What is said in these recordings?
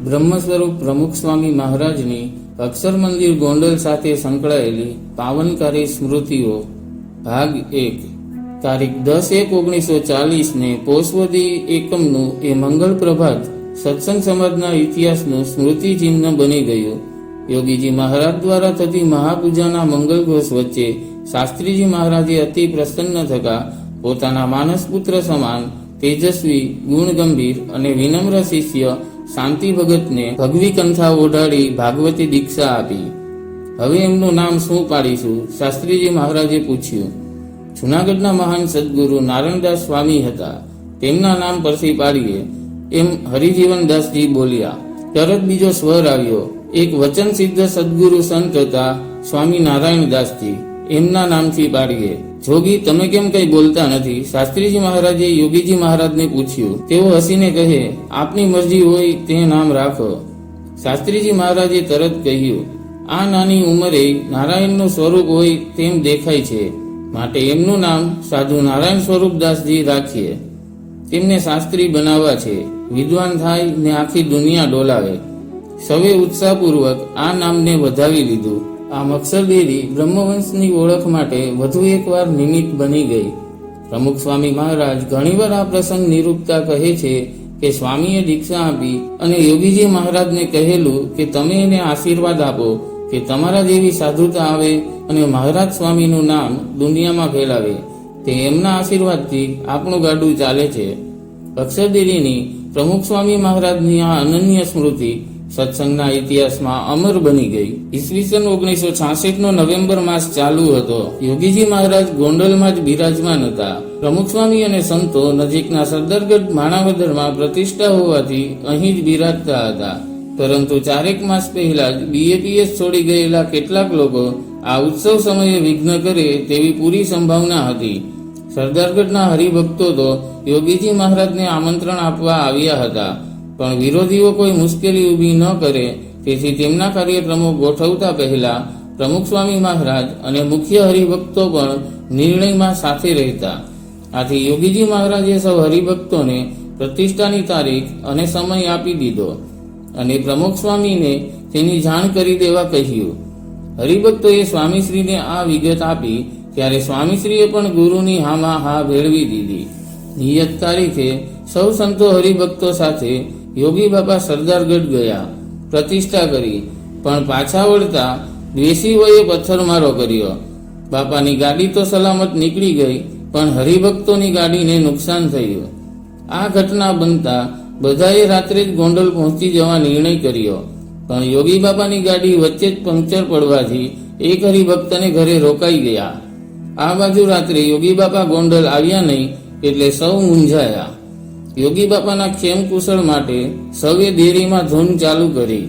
બ્રહ્મ સ્વરૂપ પ્રમુખ સ્વામી મહારાજની અક્ષર મંદિર ગોંડલ સાથે સંકળાયેલી પાવનકારી સ્મૃતિઓ ભાગ 1 તારીખ 10/1/1940 પોષવદી એકમનું એ મંગળ પ્રભાત સત્સંગ સમાજના ઇતિહાસનું સ્મૃતિ ચિહ્ન બની ગયું. યોગીજી મહારાજ દ્વારા થતી મહાપૂજાના મંગલ ઘોષ વચ્ચે શાસ્ત્રીજી મહારાજે અતિ પ્રસન્ન થતા પોતાના માનસપુત્ર સમાન તેજસ્વી, ગુણગંભીર અને વિનમ્ર શિષ્ય શાંતિ ભગતને ભગવી કંઠા ઓઢાડી ભાગવતી દીક્ષા આપી. હવે એમનું નામ શું પાડીશું? શાસ્ત્રીજી મહારાજે પૂછ્યું. જૂનાગઢના મહાન સદગુરુ નારાયણદાસ સ્વામી હતા, તેમના નામ પરથી પાડીએ એમ હરિજીવનદાસજી બોલ્યા. તરત બીજો સ્વર આવ્યો. એક વચન સિદ્ધ સદગુરુ સંત હતા સ્વામી નારાયણદાસજી, એમના નામથી પાડીએ. જોગી, તમે કેમ કઈ બોલતા નથી? શાસ્ત્રીજી મહારાજે યોગીજી મહારાજને પૂછ્યું. તેઓ હસીને કહે, આપની મરજી હોય તે નામ રાખો. શાસ્ત્રીજી મહારાજે તરત કહ્યું, આ નાની ઉંમરે નારાયણનું સ્વરૂપ હોય તેમ દેખાય છે, માટે એમનું નામ સાધુ નારાયણ સ્વરૂપદાસજી રાખીએ. તેમને શાસ્ત્રી બનાવવા છે, વિદ્વાન થાય ને આખી દુનિયા ડોલાવે. સૌએ ઉત્સાહપૂર્વક આ નામને વધાવી લીધું. આમ અક્ષરદેવી બ્રહ્મવંશની ઓળખ માટે વધુ એકવાર નિમિત્ત બની ગઈ. પ્રમુખ સ્વામી મહારાજ ઘણીવાર આ પ્રસંગ નિરૂપતા કહે છે કે સ્વામીએ દીક્ષા આપી અને યોગીજી મહારાજને કહેલું કે તમે એને આશીર્વાદ આપો કે તમારા જેવી સાધુતા આવે અને મહારાજ સ્વામીનું નામ દુનિયામાં ફેલાવે. તે એમના આશીર્વાદથી આપણું ગાડું ચાલે છે. અક્ષરદેવીની પ્રમુખ સ્વામી મહારાજની આ અનન્ય સ્મૃતિ સત્સંગના ઇતિહાસમાં અમર બની ગઈ. ઈસવીસન 1966 નવેમ્બર માસ ચાલુ હતો. યોગીજી મહારાજ ગોંડલમાં જ બિરાજમાન હતા. પ્રમુખ સ્વામી અને સંતો નજીકના સરદારગઢ માણાવદરમાં પ્રતિષ્ઠા હોવાથી અહીં જ બિરાજતા હતા. પરંતુ 4 માસ પહેલા જ BAPS છોડી ગયેલા કેટલાક લોકો આ ઉત્સવ સમયે વિઘ્ન કરે તેવી પૂરી સંભાવના હતી. સરદારગઢના હરિભક્તો તો યોગીજી મહારાજને આમંત્રણ આપવા આવ્યા હતા, પણ વિરોધીઓ કોઈ મુશ્કેલી ઊભી ન કરે તેથી તેમના કાર્યક્રમો ગોઠવતા પહેલા પ્રમુખ સ્વામી મહારાજ અને મુખ્ય હરિભક્તો પણ નિર્ણયમાં સાથે રહેતા. આથી યોગીજી મહારાજે સૌ હરિભક્તોને પ્રતિષ્ઠાની તારીખ અને સમય આપી દીધો અને પ્રમુખ સ્વામીને તેની જાણ કરી દેવા કહ્યું. હરિભક્તોએ સ્વામીશ્રીને આ વિગત આપી ત્યારે સ્વામીશ્રીએ પણ ગુરુની હામાં હા ભેળવી દીધી. નિયત તારીખે સૌ સંતો હરિભક્તો સાથે યોગી બાપા સરદારગઢ ગયા, પ્રતિષ્ઠા કરી, પણ પાછા વળતા દ્વેષીઓએ પથ્થરમારો કર્યો. બાપાની ગાડી તો સલામત નીકળી ગઈ, પણ હરિભક્તોની ગાડીને નુકસાન થયું. આ ઘટના બનતા બધાએ રાત્રે જ ગોંડલ પહોંચી જવા નિર્ણય કર્યો, પણ યોગી બાપાની ગાડી વચ્ચે જ પંક્ચર પડવાથી એક હરિભક્તને ઘરે રોકાઈ ગયા. આ બાજુ રાત્રે યોગી બાપા ગોંડલ આવ્યા નહીં એટલે સૌ મૂંઝાયા. યોગી બાપાના ક્ષેમ કુશળ માટે સૌએ દેરીમાં ધૂન ચાલુ કરી.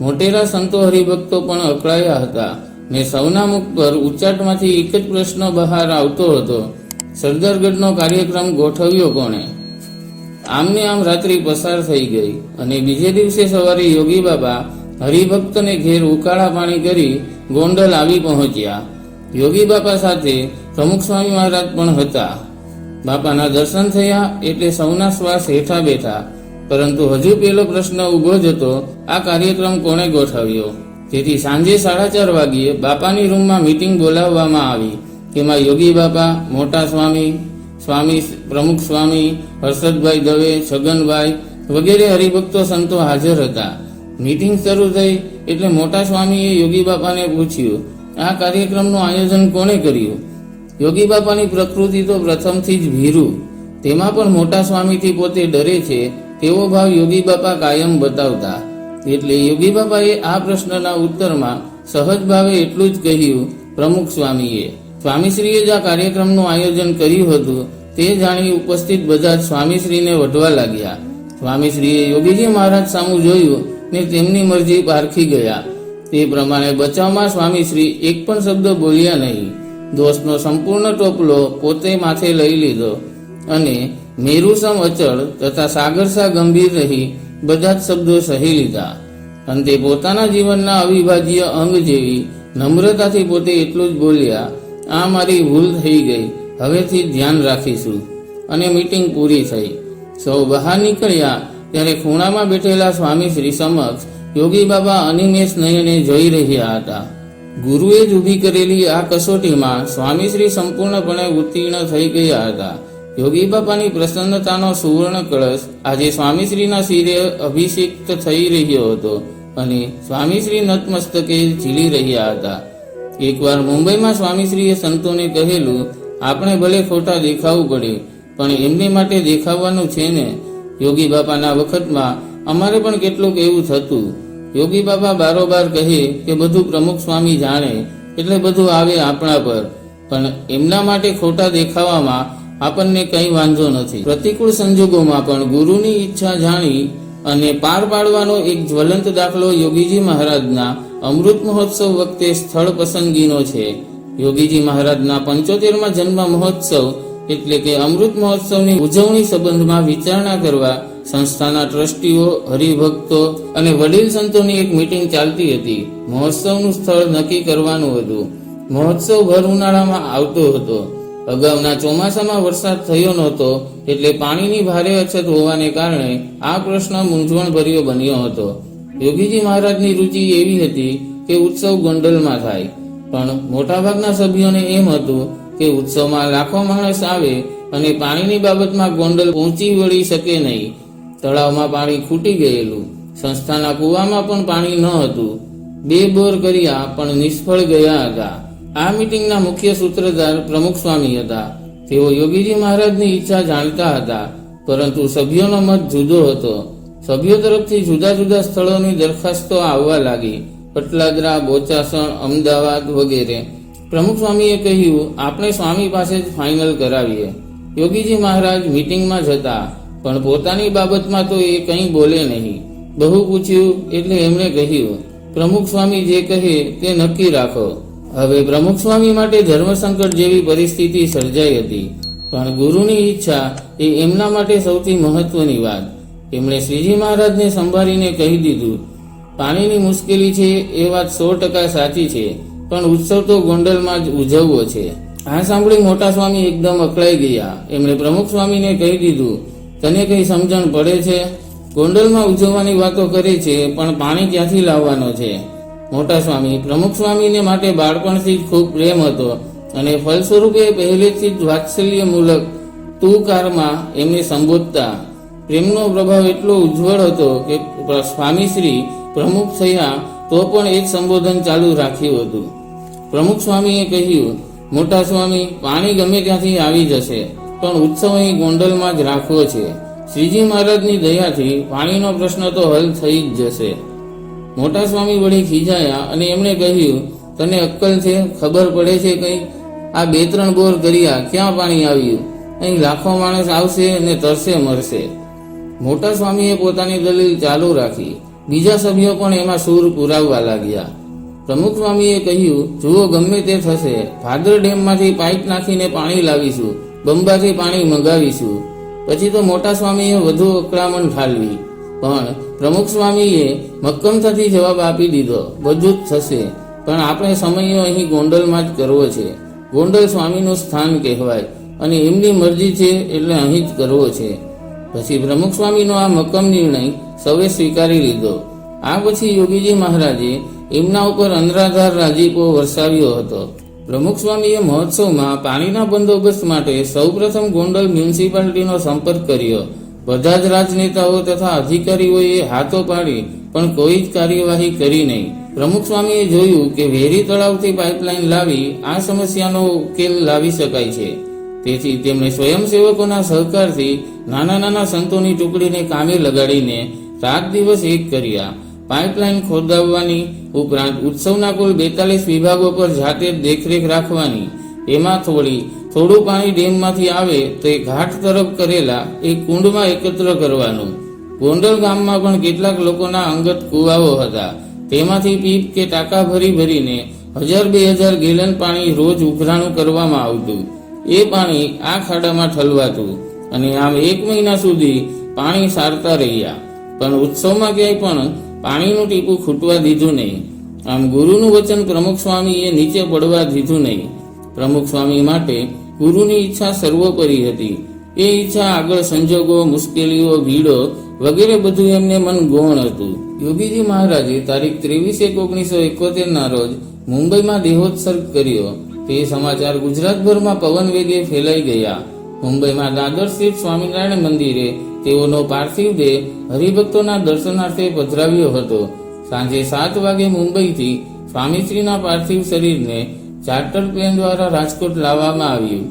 મોટેરા સંતો હરિભક્તો પણ અકળાયા હતા ને સૌના મુખ પર ઉચ્ચાટમાંથી એક જ પ્રશ્ન બહાર આવતો હતો, સરદારગઢનો કાર્યક્રમ ગોઠવ્યો કોણે? આમને આમ રાત્રિ પસાર થઈ ગઈ અને બીજે દિવસે સવારે યોગી બાપા હરિભક્તને ઘેર ઉકાળા પાણી કરી ગોંડલ આવી પહોંચ્યા. યોગી બાપા સાથે પ્રમુખ સ્વામી મહારાજ પણ હતા. બાપાના દર્શન થયા એટલે સૌના શ્વાસ હેઠા બેઠા, પરંતુ હજુ પેલો પ્રશ્ન ઊભો જ હતો, આ કાર્યક્રમ કોણે ગોઠવ્યો? તેથી સાંજે 4:30 વાગ્યે બાપાની રૂમમાં મીટિંગ બોલાવવામાં આવી. તેમાં યોગી બાપા, મોટા સ્વામી, સ્વામી પ્રમુખ સ્વામી, હર્ષદભાઈ દવે, છગનભાઈ વગેરે હરિભક્તો સંતો હાજર હતા. મીટિંગ શરૂ થઈ એટલે મોટા સ્વામીએ યોગી બાપાને પૂછ્યું, આ કાર્યક્રમનું આયોજન કોણે કર્યું? યોગી બાપાની પ્રકૃતિ તો પ્રથમથી જ ભીરુ, તેમાં પણ મોટા સ્વામીથી પોતે ડરે છે તેવો ભાવ યોગી બાપા કાયમ બતાવતા. એટલે યોગી બાપાએ આ પ્રશ્નના ઉત્તરમાં સહજ ભાવે એટલું જ કહ્યું, પ્રમુખ સ્વામીએ. સ્વામીશ્રીએ જ આ કાર્યક્રમનું આયોજન કર્યું હતું તે જાણી ઉપસ્થિત બધા જ સ્વામીશ્રીને વઢવા લાગ્યા. સ્વામીશ્રીએ યોગીજી મહારાજ સામું જોયું ને તેમની મરજી પારખી ગયા. તે પ્રમાણે બચાવમાં સ્વામીશ્રી એક પણ શબ્દ બોલ્યા નહીં. દોષનો સંપૂર્ણ ટોપલો પોતે માથે લઈ લીધો અને મેરુસમ અચળ તથા સાગરસા ગંભીર રહી બધા જ શબ્દો સહી લીધા. અંતે પોતાના જીવનના અવિભાજ્ય અંગ જેવી નમ્રતાથી પોતે એટલું જ બોલ્યા, આ મારી ભૂલ થઈ ગઈ, હવેથી ધ્યાન રાખીશું. અને મીટિંગ પૂરી થઈ. સૌ બહાર નીકળ્યા ત્યારે ખૂણામાં બેઠેલા સ્વામી શ્રી સમક્ષ યોગી બાબા અનિમેષ નયને જોઈ રહ્યા હતા. ગુરુએ જ ઊભી કરેલી આ કસોટીમાં સ્વામીશ્રી સંપૂર્ણપણે ઉત્તીર્ણ થઈ ગયા હતા. યોગી બાપાની પ્રસન્નતાનો સુવર્ણ કળશ આજે સ્વામીશ્રીના શિરે અભિષિક્ત થઈ રહ્યો હતો અને સ્વામીશ્રી નતમસ્તકે ઝીલી રહ્યા હતા. એકવાર મુંબઈમાં સ્વામીશ્રીએ સંતોને કહેલું, આપણે ભલે ખોટા દેખાવું પડે, પણ એમને માટે દેખાવાનું છે ને. યોગી બાપાના વખતમાં અમારે પણ કેટલુંક એવું થતું. યોગી બાપા બારોબાર કહે કે બધું પ્રમુખ સ્વામી જાણે એટલે બધું આવે આપણા પર, પણ એમના માટે ખોટા દેખાવામાં આપણને કંઈ વાંધો નથી. પ્રતિકૂળ સંજોગોમાં પણ ગુરુની ઈચ્છા જાણી અને પાર પાડવાનો એક જ્વલંત દાખલો યોગીજી મહારાજના અમૃત મહોત્સવ વખતે સ્થળ પસંદગીનો છે. યોગીજી મહારાજના 75મા જન્મ મહોત્સવ એટલે કે અમૃત મહોત્સવની ઉજવણી સંબંધમાં વિચારણા કરવા સંસ્થાના ટ્રસ્ટીઓ, હરિભક્તો અને વડીલ સંતોની એક મીટિંગ ચાલતી હતી. મહોત્સવનું સ્થળ નક્કી કરવાનું હતું. મહોત્સવ ભર ઉનાળામાં આવતો હતો. અગાઉના ચોમાસામાં વરસાદ થયો નહોતો એટલે પાણીની ભારે અછત હોવાને કારણે આ પ્રશ્ન મૂંઝવણભર્યો બન્યો હતો. યોગીજી મહારાજની રુચિ એવી હતી કે ઉત્સવ ગોંડલમાં થાય, પણ મોટાભાગના સભ્યોને એમ હતું કે ઉત્સવમાં લાખો માણસ આવે અને પાણીની બાબતમાં ગોંડલ પહોંચી વળી શકે નહીં. તળાવમાં પાણી ખૂટી ગયેલું, સંસ્થાના કૂવામાં પણ પાણી ન હતું. 2 બોર કર્યા પણ નિષ્ફળ ગયા હતા. આ મીટિંગના મુખ્ય સૂત્રધાર પ્રમુખ સ્વામી હતા. તેઓ યોગીજી મહારાજની ઈચ્છા જાણતા હતા, પરંતુ સભ્યોનો મત જુદો હતો. સભ્યો તરફથી જુદા જુદા સ્થળોની દરખાસ્તો આવવા લાગી, પટલાદરા, બોચાસણ, અમદાવાદ વગેરે. પ્રમુખ સ્વામીએ કહ્યું, આપણે સ્વામી પાસે જ ફાઇનલ કરાવીએ. યોગીજી મહારાજ મીટિંગમાં જતા, પણ પોતાની બાબતમાં તો એ કંઈ બોલે નહીં. બહુ પૂછ્યું એટલે એમણે કહ્યું, પ્રમુખ સ્વામી જે કહે તે નક્કી રાખો. હવે પ્રમુખ સ્વામી માટે ધર્મસંકટ જેવી પરિસ્થિતિ સર્જાઈ હતી, પણ ગુરુની ઈચ્છા એ એમના માટે સૌથી મહત્વની વાત. એમણે શ્રીજી મહારાજને સંભાળીને કહી દીધું, પાણીની મુશ્કેલી છે એ વાત 100% સાચી છે, પણ ઉત્સવ તો ગોંડલમાં જ ઉજવવો છે. આ સાંભળી મોટા સ્વામી એકદમ અકળાઈ ગયા. એમણે પ્રમુખ સ્વામીને કહી દીધું, તને કઈ સમજણ પડે છે? ગોંડલમાં ઉજવવાની વાતો કરે છે, પણ પાણી ક્યાંથી લાવવાનો છે? મોટા સ્વામી પ્રમુખ સ્વામીને માટે બાળપણથી જ ખૂબ પ્રેમ હતો અને ફલસ્વરૂપે પહેલેથી જ વાત્સલ્યમૂલક તુકારમાં એમને સંબોધતા. પ્રેમનો પ્રભાવ એટલો ઉજ્જવળ હતો કે સ્વામીશ્રી પ્રમુખ થયા તો પણ એ જ સંબોધન ચાલુ રાખ્યું હતું. પ્રમુખ સ્વામીએ કહ્યું, મોટા સ્વામી, પાણી ગમે ત્યાંથી આવી જશે, પણ ઉત્સવ અહીં ગોંડલમાં જ રાખવો છે. શ્રીજી મહારાજની દયાથી પાણીનો પ્રશ્ન તો હલ થઈ જ જશે. મોટા સ્વામી વળી ખીજાયા અને એમણે કહ્યું, તને અક્કલ છે? ખબર પડે છે કંઈ? આ 2-3 બોર કર્યા, ક્યાં પાણી આવ્યું? અહીં લાખો માણસ આવશે અને તરસે મરશે. મોટા સ્વામીએ પોતાની દલીલ ચાલુ રાખી. બીજા સભ્યો પણ એમાં સૂર પુરાવવા લાગ્યા. પ્રમુખ સ્વામીએ કહ્યું, જુઓ, ગમે તે થશે, ભાદર ડેમમાંથી પાઇપ નાખીને પાણી લાવીશું, બંબાથી પાણી મંગાવીશું. પછી તો મોટા સ્વામીએ વધુ અકળામણ ઠાલવી, પણ પ્રમુખ સ્વામીએ મક્કમતાથી જવાબ આપી દીધો, બધું જ થશે, પણ આપણે સમયો અહીં ગોંડલમાં જ કરવો છે. ગોંડલ સ્વામીનું સ્થાન કહેવાય અને એમની મરજી છે એટલે અહીં જ કરવો છે. પછી પ્રમુખ સ્વામીનો આ મક્કમ નિર્ણય સૌએ સ્વીકારી લીધો. આ પછી યોગીજી મહારાજે એમના ઉપર અનરાધાર રાજીપો વરસાવ્યો હતો. પ્રમુખ સ્વામીએ મહોત્સવમાં પાણીના બંદોબસ્ત માટે સૌપ્રથમ ગોંડલ મ્યુનિસિપાલિટીનો સંપર્ક કર્યો. બધા જ રાજનેતાઓ તથા અધિકારીઓએ હાથો પાડી પણ કોઈ જ કાર્યવાહી કરી નહીં. પ્રમુખ સ્વામીએ જોયું કે વેરી તળાવથી પાઇપલાઇન લાવી આ સમસ્યાનો ઉકેલ લાવી શકાય છે. તેથી તેમણે સ્વયંસેવકોના સહકારથી નાના નાના સંતોની ટુકડીને કામે લગાડીને 7 દિવસ એક કર્યા. પાઇપલાઇન ખોદાવવાની ઉપરાંત ઉત્સવના કુલ 42 વિભાગો પર જાતે દેખરેખ રાખવાની. એમાં થોડું પાણી ડેમમાંથી આવે તો એ ઘાટ તરફ કરેલા એક કુંડમાં એકત્ર કરવાનું. ગોંડલ ગામમાં પણ કેટલાક લોકોના અંગત કુવાઓ હતા. તેમાંથી પીપ કે ટાંકા ભરીને 1000-2000 ગેલન પાણી રોજ ઉઘરાણું કરવામાં આવતું. એ પાણી આ ખાડામાં ઠલવાતું અને આમ 1 મહિના સુધી પાણી સારતા રહ્યા. પણ ઉત્સવમાં ક્યાંય પણ પાણીનું ટીપું ખૂટવા દીધું નહીં. આમ ગુરુનું વચન પ્રમુખ સ્વામીએ નીચે પડવા દીધું નહીં. પ્રમુખ સ્વામી માટે ગુરુની ઈચ્છા સર્વોપરી હતી. એ ઈચ્છા આગળ સંજોગો, મુશ્કેલીઓ, ભીડો વગેરે બધું એમને મન ગૌણ હતું. યોગીજી મહારાજે તારીખ 23/1/1971 ના રોજ મુંબઈમાં દેહોત્સર્ગ કર્યો. તે સમાચાર ગુજરાતભરમાં પવન વેગે ફેલાઈ ગયા. મુંબઈમાં દાદર સ્થિત સ્વામિનારાયણ મંદિરે તેઓનો પાર્થિવ દેહ હરિભક્તોના દર્શનાર્થે પધરાવ્યો હતો. સાંજે 7 વાગે મુંબઈથી સ્વામીશ્રીના પાર્થિવ શરીરને ચાર્ટર પ્લેન દ્વારા રાજકોટ લાવવામાં આવ્યું.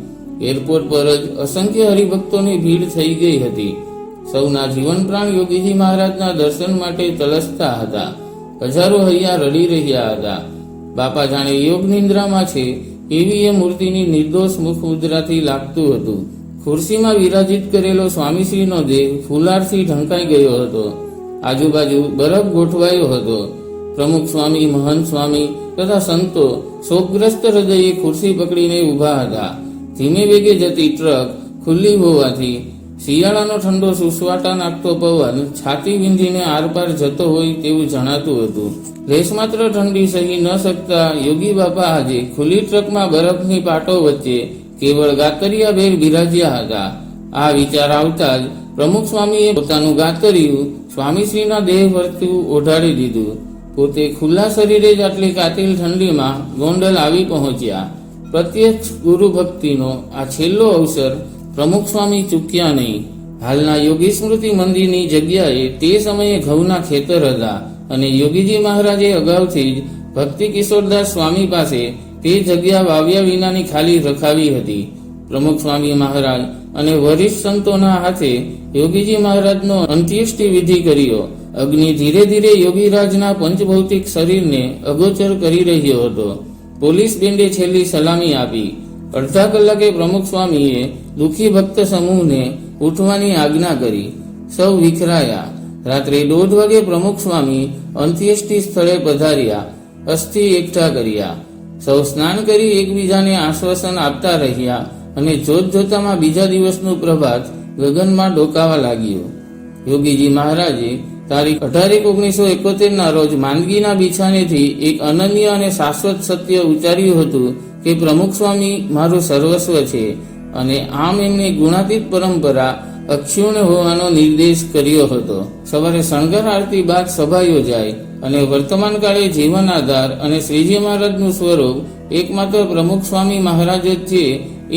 એરપોર્ટ પર જ અસંખ્ય હરિભક્તોની ભીડ થઈ ગઈ હતી. સૌના જીવન પ્રાણ યોગીજી મહારાજના દર્શન માટે તલસતા હતા. હજારો હૈયા રડી રહ્યા હતા. બાપા જાણે યોગ નિંદ્રામાં છે એવી એ મૂર્તિની નિર્દોષ મુખ મુદ્રાથી લાગતું હતું. ખુરશીમાં વિરાજિત કરેલો સ્વામીશ્રીનો દેહ ફુલારથી ઢંકાઈ ગયો હતો. આજુબાજુ બરફ ગોઠવાયો હતો. પ્રમુખ સ્વામી, મહંત સ્વામી તથા સંતો શોકગ્રસ્ત હૃદયે ખુરશી પકડીને ઊભા હતા. ધીમે વેગે જતી ટ્રક ખુલ્લી હોવાથી શિયાળાનો ઠંડો સુસવાટા નાખતો પવન છાતી વિંધીને આરપાર જતો હોય તેવું જણાતું હતું. લેશમાત્ર ઠંડી સહી ન શકતા યોગી બાપા આજે ખુલ્લી ટ્રકમાં બરફની પાટો વચ્ચે કેવળ ગાતરિયાભેર બિરાજ્યા હતા. આ વિચાર આવતા જ પ્રમુખ સ્વામીએ પોતાનું ગાતરિયું સ્વામીશ્રીના દેહ પરથી ઓઢાડી દીધું. પોતે ખુલ્લા શરીરે જ આટલી કાતિલ ઠંડીમાં ગોંડલ આવી પહોંચ્યા. પ્રત્યક્ષ ગુરુ ભક્તિનો આ છેલ્લો અવસર પ્રમુખ સ્વામી ચૂક્યા નહીં. હાલના યોગી સ્મૃતિ મંદિરની જગ્યાએ તે સમયે ઘઉંના ખેતર હતા અને યોગીજી મહારાજે અગાઉથી જ ભક્તિ કિશોરદાસ સ્વામી પાસે તે જગ્યા વાવ્યા વિનાની ખાલી રખાવી હતી. પ્રમુખ સ્વામી મહારાજ અને વરિષ્ઠ સંતોના હાથે યોગીજી મહારાજનો અંત્યેષ્ટિ વિધિ કર્યો. અગ્નિ ધીરે ધીરે યોગીરાજના પંચભૌતિક શરીરને અગોચર કરી રહ્યો હતો. પોલીસ બેન્ડે છેલ્લી સલામી આપી. અડધા કલાકે પ્રમુખ સ્વામીએ દુઃખી ભક્ત સમૂહને ઉઠવાની આજ્ઞા કરી. સૌ વિખરાયા. રાત્રે 1:30 વાગે પ્રમુખ સ્વામી અંત્યેષ્ટિ સ્થળે પધાર્યા. અસ્થિ એકઠા કર્યા. સૌ સ્નાન કરી એકબીજાને આશ્વાસન આપતા રહ્યા અને જોત જોતામાં બીજા દિવસનું પ્રભાત ગગનમાં ડોકાવા લાગ્યું. યોગીજી મહારાજે તારીખ 18/1/1971 ના રોજ માંદગીના બિછાનેથી એક અનન્ય અને શાશ્વત સત્ય ઉચ્ચાર્યું હતું કે પ્રમુખ સ્વામી મારું સર્વસ્વ છે અને આમ એમની ગુણાતીત પરંપરા અક્ષુણ્ય હોવાનો નિર્દેશ કર્યો હતો. સવારે શણગાર આરતી બાદ સભા યોજાય અને વર્તમાન કાળે જીવન આધાર અને શ્રીજી મહારાજનું સ્વરૂપ એકમાત્ર પ્રમુખ સ્વામી મહારાજ જ છે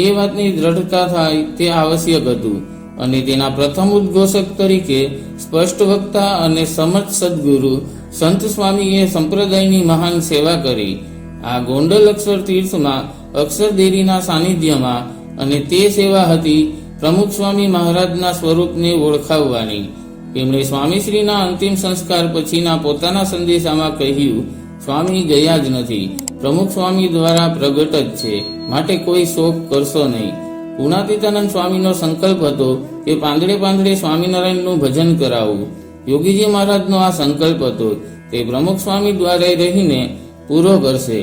એ વાતની દ્રઢતા થાય તે આવશ્યક હતું અને તેના પ્રથમ ઉદ્ઘોષક તરીકે સ્પષ્ટ વક્તા અને સમર્થ સદગુરુ સંત સ્વામીએ સંપ્રદાયની મહાન સેવા કરી. આ ગોંડલ અક્ષર તીર્થમાં અક્ષરદેરીના સાનિધ્યમાં અને તે સેવા હતી પ્રમુખ સ્વામી મહારાજના સ્વરૂપને ઓળખાવવાની. તેમણે સ્વામીશ્રીના અંતિમ સંસ્કાર પછીના પોતાના સંદેશામાં કહ્યું, સ્વામી ગયા જ નથી, પ્રમુખ સ્વામી દ્વારા પ્રગટ જ છે, માટે કોઈ શોક કરશો નહીં. ગુણાતીતાનંદ સ્વામીનો સંકલ્પ હતો કે પાંદડે પાંદડે સ્વામિનારાયણનું ભજન કરાવવું. યોગીજી મહારાજનો આ સંકલ્પ હતો તે પ્રમુખ સ્વામી દ્વારા રહીને પૂરો કરશે.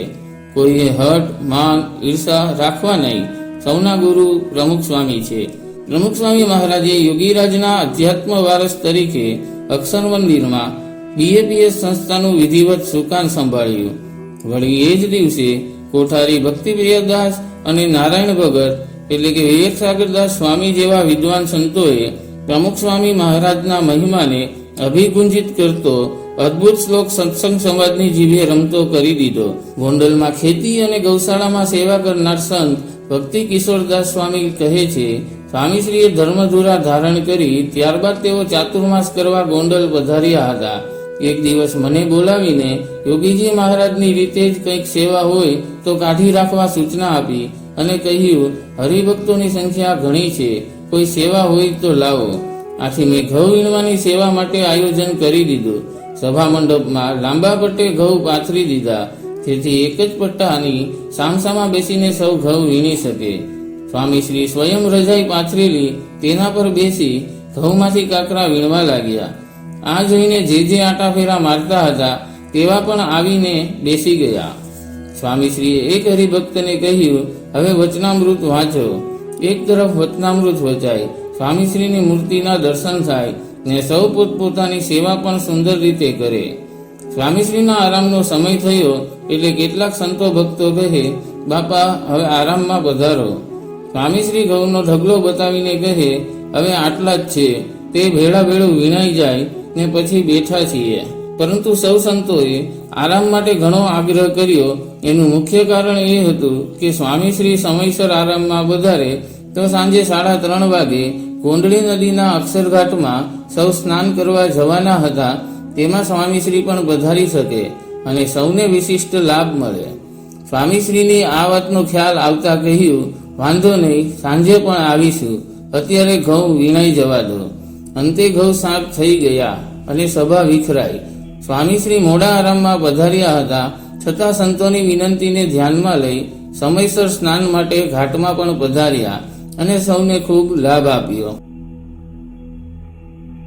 કોઈએ હઠ, માન, ઈર્ષા રાખવા નહીં. સૌના ગુરુ પ્રમુખ સ્વામી છે. પ્રમુખ સ્વામી મહારાજે યોગીરાજના અધ્યાત્મ વારસ તરીકે અક્ષર મંદિરમાં BAPS સંસ્થાનું વિધિવત સુકાન સંભાળ્યું. વળી એ જ દિવસે કોઠારી ભક્તિપ્રિયદાસ અને નારાયણ ભગત એટલે કે વિવેક સાગરદાસ સ્વામી જેવા વિદ્વાન સંતોએ પ્રમુખ સ્વામી મહારાજના મહિમાને અભિગુંજિત કરતો અદ્ભુત શ્લોક સત્સંગ સમાજની જીભે રમતો કરી દીધો. ગોંડલમાં ખેતી અને ગૌશાળામાં સેવા કરનાર સંત ભક્તિ કિશોરદાસ સ્વામી કહે છે, સ્વામીશ્રીએ ધર્મધુરા ધારણ કરી ત્યારબાદ તેઓ ચાતુર્માસ કરવા ગોંડલ પધાર્યા હતા. એક દિવસ મને બોલાવીને યોગીજી મહારાજની રીતે જ કંઈક સેવા હોય તો કાઢી રાખવા સૂચના આપી અને કહ્યું, હરિભક્તોની સંખ્યા ઘણી છે, કોઈ સેવા હોય તો લાવો. આથી મેં ઘઉં વીણવાની સેવા માટે આયોજન કરી દીધું. સભા મંડપમાં લાંબા પટ્ટે ઘઉં પાથરી દીધા, જેથી એક જ પટ્ટાની સામસામા બેસીને સૌ ઘઉં વીણી શકે. સ્વામીશ્રી સ્વયં રજાઈ પાથરેલી તેના પર બેસી ઘઉંમાંથી કાકરા વીણવા લાગ્યા. આ જોઈને જે આટાફેરા મારતા હતા તેવા પણ આવીને બેસી ગયા. સ્વામીશ્રીએ એક હરિભક્તને કહ્યું, હવે વચનામૃત વાંચો. એક તરફ વચનામૃત વચાય, સ્વામીશ્રીની મૂર્તિના દર્શન થાય ને સૌ પોતપોતાની સેવા પણ સુંદર રીતે કરે. સ્વામીશ્રીના આરામનો સમય થયો એટલે કેટલાક સંતો ભક્તો કહે, બાપા હવે આરામમાં પધારો. સ્વામીશ્રી ઘઉંનો ઢગલો બતાવીને કહે, હવે આટલા જ છે, તે ભેળા ભેળું વીણાઈ જાય ને પછી બેઠા છીએ. પરંતુ સૌ સંતોએ આરામ માટે ઘણો આગ્રહ કર્યો. એનું મુખ્ય કારણ એ હતું કે સ્વામીશ્રી સમયસર આરામમાં વધારે તો સાંજે 3:30 વાગે ગોંડલી નદીના અક્ષરઘાટમાં સૌ સ્નાન કરવા જવાના હતા. તેમાં સ્વામીશ્રી પણ પધારી શકે અને સૌને વિશિષ્ટ લાભ મળે. સ્વામીશ્રીની આ વાતનો ખ્યાલ આવતા કહ્યું, વાંધો નહીં, સાંજે પણ આવીશું, અત્યારે ઘઉં વીણાઈ જવા દો. અંતે ઘઉં સાફ થઈ ગયા અને સભા વિખરાઈ. સ્વામીશ્રી મોડા આરામમાં પધાર્યા હતા, છતાં સંતોની વિનંતીને ધ્યાનમાં લઈ સમયસર સ્નાન માટે ઘાટમાં પણ પધાર્યા અને સૌને ખૂબ લાભ આપ્યો.